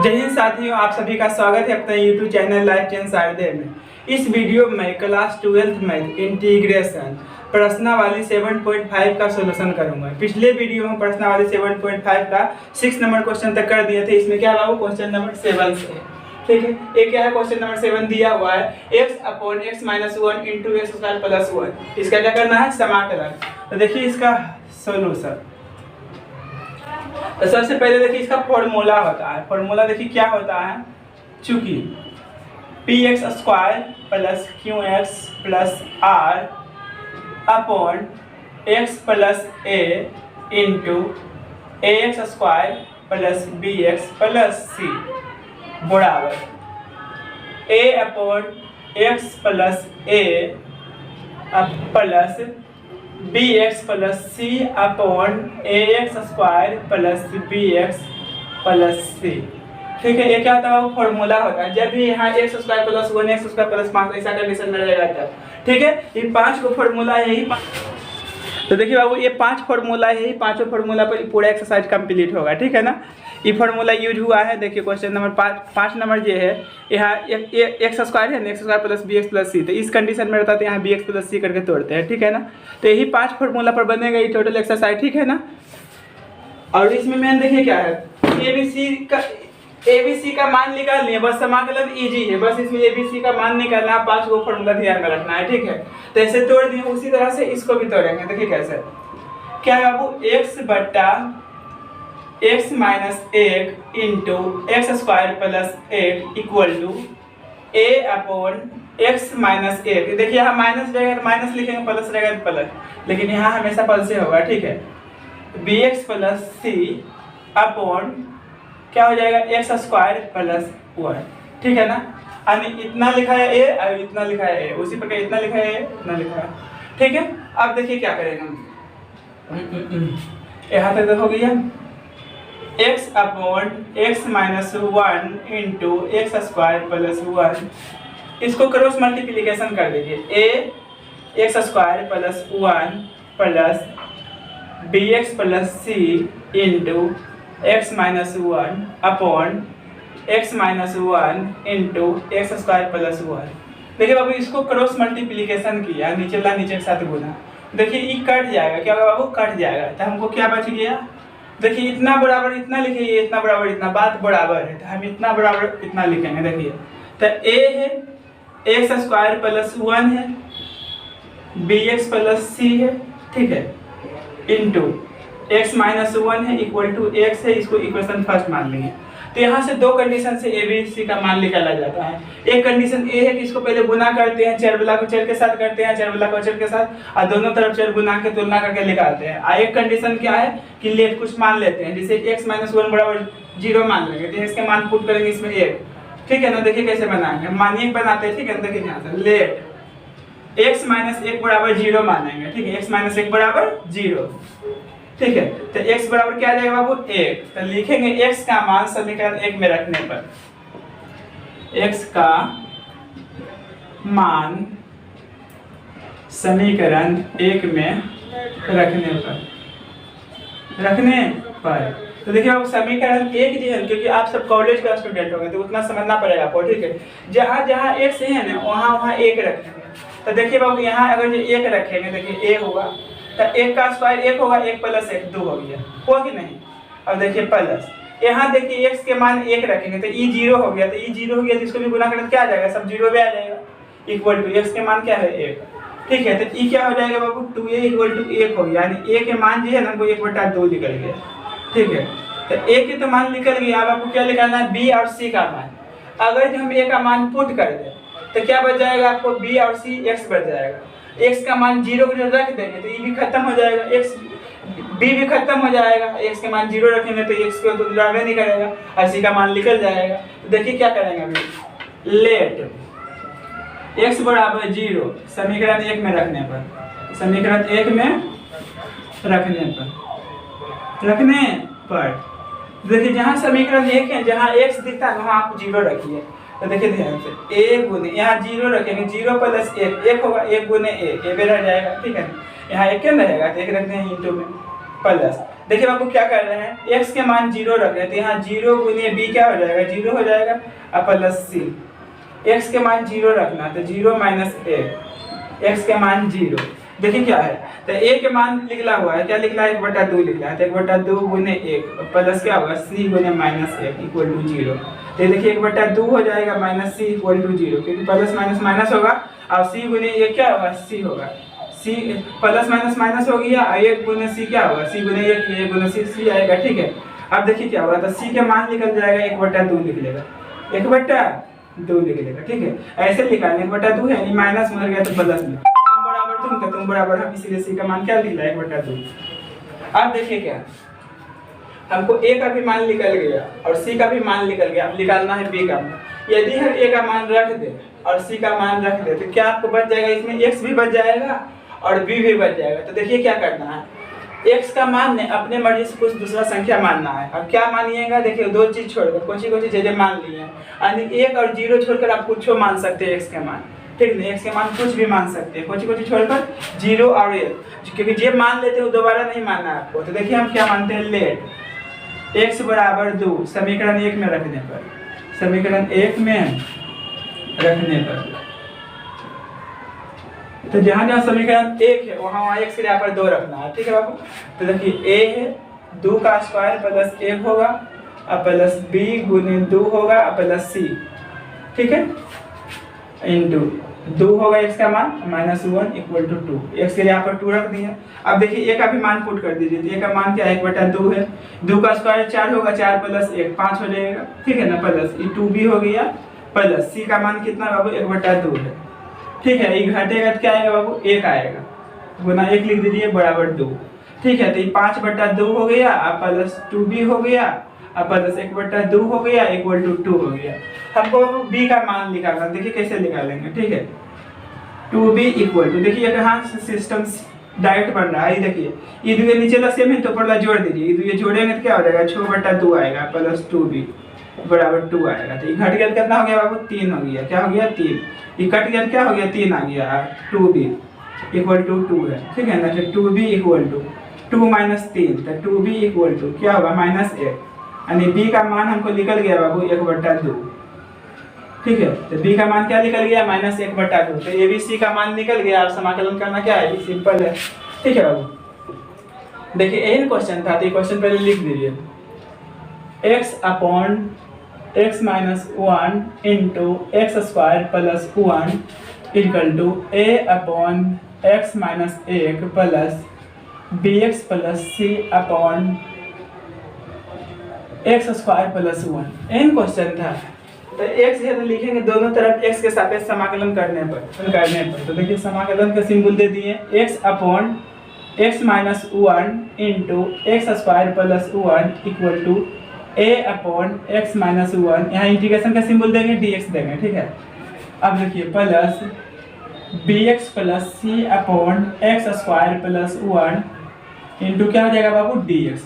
जय हिंद साथियों, आप सभी का स्वागत है अपने YouTube चैनल लाइफ टेन साइडे में। इस वीडियो में क्लास 12th मैथ इंटीग्रेशन प्रश्नावली 7.5 का सॉल्यूशन करूंगा। पिछले वीडियो में प्रश्नावली 7.5 का 6 नंबर क्वेश्चन तक कर दिए थे। इसमें क्या हुआ, क्वेश्चन नंबर 7 से, ठीक है। एक क्या है, क्वेश्चन नंबर 7 दिया हुआ है x/(x-1) इंटू x² + 1। इसका क्या करना है, समाकलन। तो देखिए इसका सॉल्यूशन। तो सबसे पहले देखिए इसका फॉर्मूला होता है। फॉर्मूला देखिए क्या होता है, चूंकि px² + qx + r upon x + a into ax² + bx + c बराबर a/x + a plus bx + c upon ax² + bx + c, ठीक है। ये क्या होता है, फॉर्मूला होता है। जब भी यहाँ x² + 1 x² + 5 ऐसा कंडीशन में रहेगा तब, ठीक है। ये 5 को फॉर्मूला है ही। तो देखिए बाबू, ये 5 फॉर्मूला है ही, पांचों फॉर्मूला पर पूरा एक्सरसाइज कंप्लीट होगा, ठीक है ना। ये फॉर्मूला यूज हुआ है। देखिए क्वेश्चन नंबर 5 नंबर ये है, यहाँ x² है ना, x² + bx + c। तो इस कंडीशन में रहता है तो यहाँ bx + c करके तोड़ते हैं, ठीक है ना। तो यही 5 फॉर्मूला पर बनेगा ये टोटल एक्सरसाइज, ठीक है ना। और इसमें मेन देखिए क्या है, ABC का मान निकाल लिए, बस समाकलन इजी है। बस इसमें ABC का मान निकालना, 5 को फॉर्मूला ध्यान में रखना है, ठीक है। तो ऐसे तोड़ दिए, उसी तरह से इसको भी तोड़ेंगे। देखिए कैसे, क्या है बाबू, x/(x - 1) into x² + 8 equal to a/(x - 1)। देखिए यहाँ माइनस रहेगा तो माइनस लिखेंगे, प्लस रहेगा तो प्लस, लेकिन यहाँ हमेशा प्लस से होगा, ठीक है। bx + c अपॉन क्या हो जाएगा, x² + 1, ठीक है ना। यानी इतना लिखा है a और इतना लिखा है a, उसी प्रकार इतना लिखा है a, इतना लिखा है, ठीक है। अब देखिए क्या करेंगे, यहाँ तक हो गया x/(x - 1) इंटू x² + 1। इसको क्रॉस मल्टीप्लिकेशन कर दीजिए, a x² + 1 plus bx + c into x - 1 upon x - 1 into x² + 1। देखिए बाबू, इसको क्रॉस मल्टीप्लिकेशन किया, नीचे ला नीचे के साथ गुना। देखिए ये कट जाएगा, क्या होगा बाबू, कट जाएगा। तो हमको क्या बच गया, देखिए इतना बराबर इतना लिखिए, इतना बराबर इतना, बात बराबर है तो हम इतना बराबर इतना लिखेंगे। देखिए तो a है x² + 1 है, bx + c है, ठीक है, इंटू x - 1 है इक्वल टू x है। इसको इक्वेशन फर्स्ट मान लेंगे। तो यहाँ से दो कंडीशन से a b c का मान निकाला जाता है। एक कंडीशन a है कि इसको पहले गुना करते हैं, चर वाला को चर के साथ करते हैं, चर वाला को चर के साथ, और दोनों तरफ चर गुना के तुलना करके निकालते हैं। और एक कंडीशन क्या है कि लेट कुछ मान लेते हैं, जैसे x - 1 बराबर 0 मान लेंगे, तो इसके मान पुट करेंगे इसमें 1, ठीक है ना। देखिए कैसे बनाएंगे, मान 1 बनाते हैं, ठीक है। देखिए यहाँ से लेट x - 1 बराबर 0 मानेंगे, ठीक है। x - 1 बराबर 0, ठीक है। तो x बराबर क्या आ जाएगा बाबू, 1। तो लिखेंगे x का मान समीकरण 1 में रखने पर, x का मान समीकरण 1 में रखने पर तो देखिए बाबू समीकरण 1 जो है, क्योंकि आप सब कॉलेज का स्टूडेंट होंगे तो उतना समझना पड़ेगा आपको, ठीक है। जहाँ जहाँ x है ना वहाँ 1 रखेंगे। तो देखिए बाबू यहाँ अगर जो 1 रखेंगे, देखिए 1 होगा तो 1 का स्क्वायर 1 होगा, 1 + 1 2 हो गया, हुआ कि नहीं। अब देखिए प्लस, यहाँ देखिए x के मान 1 रखेंगे तो ये 0 हो गया, तो ये 0 हो गया तो इसको भी गुना करें तो क्या आ जाएगा, सब 0 पे आ जाएगा, इक्वल टू x के मान क्या है 1, ठीक है। तो ये क्या हो जाएगा बाबू, 2a = 1 हो गया, यानी a के मान जो है ना वो 1/2 निकल गया, ठीक है। तो a के तो मान निकल गया, अब आपको क्या निकालना है, b और c का मान। अगर हम a का मान पुट कर दें तो क्या बच जाएगा आपको, b और c, x बच जाएगा। x का मान 0 को रख देंगे तो ये भी खत्म हो जाएगा, b भी खत्म हो जाएगा। x के मान 0 रखेंगे तो x को तो लागू नहीं करेगा और c का मान निकल जाएगा। तो देखिए क्या करेंगे अभी, लेट x बराबर 0 समीकरण 1 में रखने पर, समीकरण 1 में रखने पर देखिए जहाँ समीकरण 1 है, जहाँ x दिखता है वहाँ आप 0 रखिए। तो देखिए ध्यान से, a गुने यहाँ 0 रखेंगे, 0 + 1 1 होगा, 1 × 1 1 रह जाएगा, ठीक है। यहाँ 1 रहेगा तो 1 रखते हैं इंटू में प्लस। देखिए बाबू क्या कर रहे हैं, x के मान 0 रख रहे हैं, तो यहाँ 0 गुने b क्या हो जाएगा, 0 हो जाएगा, अब प्लस c। x के मान 0 रखना, तो 0 माइनस a, x के मान 0। देखिए क्या है, तो a के मान लिखला हुआ है, क्या लिखला है, 1/2 लिखला है, तो 1/2 गुने 1 प्लस क्या होगा, c गुने माइनस 1 इक्वल टू 0। तो देखिए 1/2 हो जाएगा माइनस c इक्वल टू 0, क्योंकि प्लस माइनस माइनस होगा, और c गुने 1 क्या होगा, c होगा, c प्लस माइनस माइनस हो गया, 1 गुने c क्या होगा, c गुने 1 गुने c आएगा, ठीक है। अब देखिए क्या होगा, तो c के मान निकल जाएगा, 1/2 लिख लेगा, 1/2 लिख लेगा, ठीक है। ऐसे लिखा 1/2 है, यानी माइनस में गया तो प्लस में, तुम बराबर तुम, तो तुम बराबर हम, इसीलिए c का मान क्या लिख लिया, 1/2। अब देखिए क्या, हमको a का भी मान निकल गया और c का भी मान निकल गया, अब निकालना है b का मान। यदि हम a का मान रख दे और c का मान रख दे, तो क्या आपको बच जाएगा, इसमें x भी बच जाएगा और b भी बच जाएगा। तो देखिए क्या करना है, x का मान ने अपने मर्जी से कुछ दूसरा संख्या मानना है। अब क्या मानिएगा, देखिए दो चीज छोड़कर कौन सी चीजें मान ली है, यानी 1 और 0 छोड़कर आप कुछ मान सकते हैं x के मान, ठीक है। x के मान कुछ भी मान सकते हैं, कुछ छोड़कर 0 और 1, क्योंकि जो मान लेते हैं वो दोबारा नहीं मानना है आपको। तो देखिए हम क्या मानते हैं, लेट x बराबर 2 समीकरण 1 में रखने पर, समीकरण 1 में रखने पर, तो जहां जहां समीकरण 1 है वहां x के यहाँ पर 2 रखना है, ठीक है बाबू। तो देखिए a है 2 का स्क्वायर प्लस 1 होगा, अब प्लस b गुने 2 होगा, अब प्लस c, ठीक है, इंटू 2 होगा x का मान -1 इक्वल टू 2, x के यहाँ पर 2 रख दिया। अब देखिए a का भी मान पुट कर दीजिए, तो a का मान क्या है, 1/2 है, 2 का स्क्वायर 4 होगा, 4 प्लस 1 5 हो जाएगा, ठीक है ना, प्लस 2b हो गया, प्लस c का मान कितना बाबू, 1/2 है, ठीक है। ये घटेगा तो क्या आएगा बाबू, 1 आएगा, गुना 1 लिख दीजिए बराबर 2, ठीक है। तो ये 5/2 हो गया, अब प्लस 2b हो गया, अब प्लस 1/2 हो गया इक्वल टू 2 हो गया। हमको b का मान निकालना, देखिए कैसे निकालेंगे, ठीक है। 2b इक्वल टू, देखिए यहाँ सिस्टम डायरेक्ट बन रहा है, देखिए ये दो नीचे ला सेम है तो ऊपर ला जोड़ दीजिए, ये दो जोड़ेंगे तो क्या हो जाएगा, 6/2 आएगा प्लस 2b बराबर 2 आएगा। तो ये घट गया कितना हो गया बाबू, 3 हो गया, क्या हो गया 3, ये कट गया क्या हो गया, 3 आ गया, 2b इक्वल टू 2 है, ठीक है ना। तो 2b इक्वल टू 2 माइनस 3, तो 2b इक्वल टू क्या होगा, -1, यानी b का मान हमको निकल गया बाबू 1/2, ठीक है। तो b का मान क्या निकल गया, -1/2। तो ये भी c का मान निकल गया, अब समाकलन करना क्या है, सिंपल है, ठीक है बाबू। देखिए यही क्वेश्चन था, तो ये क्वेश्चन पहले लिख दीजिए, x upon x minus 1 into x square plus 1 equal to a upon x minus 1 plus bx plus c upon x square plus 1। An question था, तो x है तो लिखेंगे दोनों तरफ x के सापेक्ष समाकलन करने पर। तो देखिए समाकलन का सिंबल दे दिए, x upon x minus 1 into x square plus 1 equal to a upon x minus 1, यहाँ इंटीग्रेशन का सिंबल देंगे, dx देंगे, ठीक है। अब देखिए plus bx plus c upon x square plus 1 into क्या हो जाएगा बाबू, dx,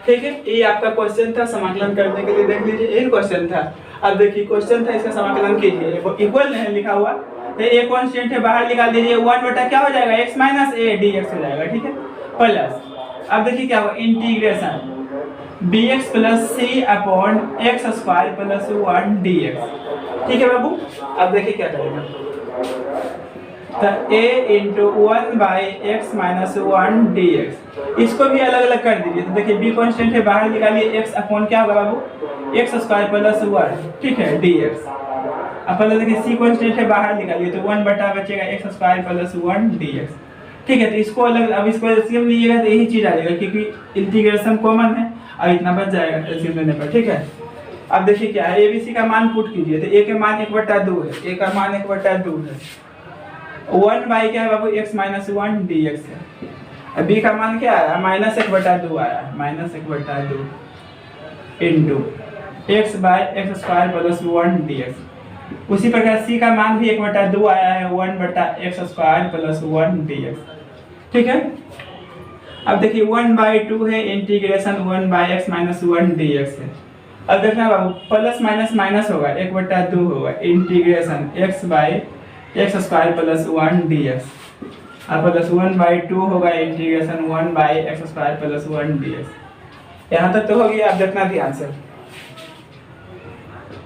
ठीक है। ये आपका क्वेश्चन था, समाकलन करने के लिए देख लीजिए, ये क्वेश्चन था। अब देखिए क्वेश्चन था, इसका समाकलन कीजिए, इक्वल नहीं लिखा हुआ, तो ये कांस्टेंट है बाहर निकाल दीजिए, 1 बटा क्या हो जाएगा, x माइनस a dx हो जाएगा, ठीक है, प्लस अब देखिए क्या होगा, integration bx plus c upon x square plus 1 dx, ठीक है बाबू। अब देखिए क्या करेगा, तो a into 1 by x minus 1 dx, इसको भी अलग अलग कर दीजिए। तो देखिए b कांस्टेंट है बाहर निकालिए, x अपॉन क्या होगा बाबू, एक्स स्क्वायर प्लस 1, ठीक है, dx। अब पहले देखिए c कांस्टेंट है बाहर निकालिए, तो 1 बटा बचेगा एक्स स्क्वायर प्लस 1 dx, ठीक है। तो इसको अलग, अब इसको एलसीएम लीजिएगा तो यही चीज आ जाएगा, क्योंकि इंटीग्रेशन कॉमन है, अब इतना बच जाएगा एलसीएम लेने पर, ठीक है। अब देखिए क्या है, एबीसी का मान पुट कीजिए, तो a के मान 1/2 है, a का मान 1/2 है, 1 बाई क्या है बाबू, x माइनस 1 dx है। b का मान क्या आया, -1/2 आया, -1/2 into x by x square plus 1 dx। उसी प्रकार c का मान भी 1/2 आया है, 1 बटा एक्स स्क्वायर प्लस 1 dx, ठीक है। अब देखिए 1/2 है, integration 1 by x minus 1 dx है। अब देखना बाबू, प्लस माइनस माइनस होगा, 1/2 होगा, integration x by x square plus 1 dx, और प्लस 1/2 होगा इंटीग्रेशन 1/x² प्लस 1 dx। यहाँ तक तो हो गया, आप देखना ध्यान से।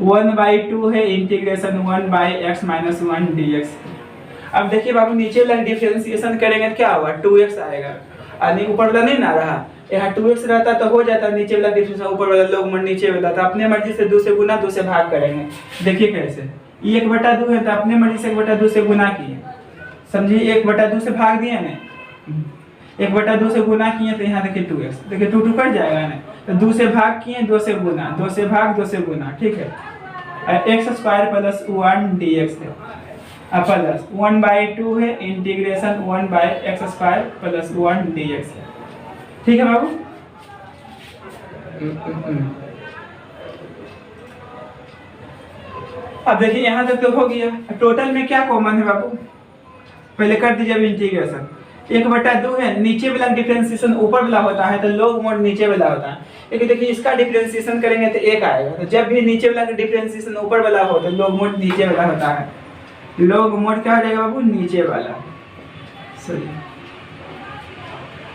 1/2 है इंटीग्रेशन 1/x - 1 dx। अब देखिए बाबू, नीचे वाला डिफरेंशिएशन करेंगे तो क्या होगा, 2x आएगा। और ऊपर वाला नहीं ना रहा, यहाँ 2x रहता तो हो जाता, नीचे वाला डिफरेंशिएशन ऊपर वाला लोग नीचे वाला, तो अपने मर्जी से 2 से गुना 2 से भाग करेंगे। देखिए कैसे, 1/2 है तो अपने मर्जी से 1/2 से गुना किए, समझिए 1/2 से भाग दिए ना, 1/2 से गुना किए तो यहाँ देखिए 2x, देखिए 2 2 कट जाएगा ना, तो 2 से भाग किए 2 से गुना, 2 से भाग 2 से गुना, ठीक है। x² प्लस 1 dx है, अब प्लस 1/2 है इंटीग्रेशन 1/x² प्लस 1 dx है, ठीक है बाबू। अब देखिए यहाँ तक तो हो गया। टोटल में क्या कॉमन है बाबू, पहले कर दीजिए अब इंटीग्रेशन। 1/2 है, नीचे वाला डिफरेंशिएशन ऊपर वाला होता है तो लोग मोड नीचे वाला होता है, लेकिन देखिए इसका डिफरेंशिएशन करेंगे तो 1 आएगा, तो जब भी नीचे वाला डिफरेंशिएशन ऊपर वाला हो तो लोग मोड नीचे वाला होता है, लोग मोड क्या हो जाएगा बाबू, नीचे वाला। सही।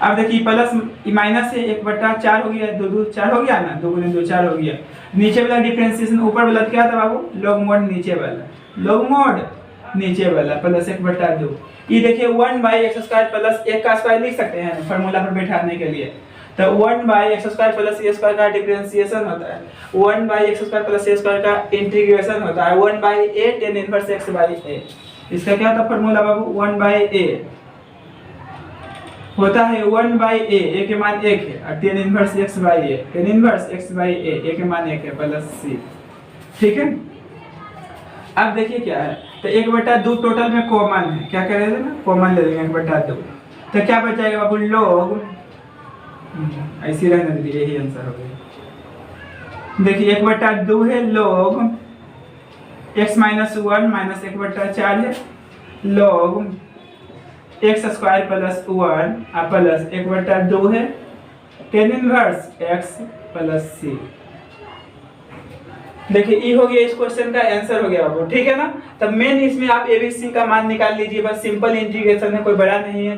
अब देखिए प्लस माइनस से 1/4 हो गया, 2 2 4 हो गया ना, 2 × 2 4 हो गया। नीचे वाला डिफरेंशिएशन ऊपर वाला क्या था बाबू, लॉग मोड नीचे वाला, लॉग मोड नीचे वाला प्लस 1/2। ये देखिए 1/x² प्लस 1 का स्क्वायर लिख सकते हैं फार्मूला पर बैठाने के लिए, तो 1/x² प्लस a² का डिफरेंशिएशन होता है, 1/x² प्लस a² का इंटीग्रेशन होता है 1/a tan इनवर्स x/a। इसका क्या होता फार्मूला बाबू, 1/a होता है 1/a, a के मान 1 है, और tan inverse x/a, tan inverse x/a, a के मान 1 है प्लस c, ठीक है। अब देखिए क्या है, तो 1/2 टोटल में कॉमन है, क्या कह रहे थे ना, कॉमन ले लेंगे 1/2, तो क्या बच जाएगा बाबू, लोग, ऐसे रहने दीजिए, यही आंसर हो गया। देखिए 1/2 है, लोग x - 1 - 1/4 है, लोग x² प्लस 1 प्लस 1/2 है tan inverse x plus c। देखिए ये हो गया, इस क्वेश्चन का आंसर हो गया बाबू, ठीक है ना। तब मेन इसमें आप ABC का मान निकाल लीजिए, बस सिंपल इंटीग्रेशन है, कोई बड़ा नहीं है।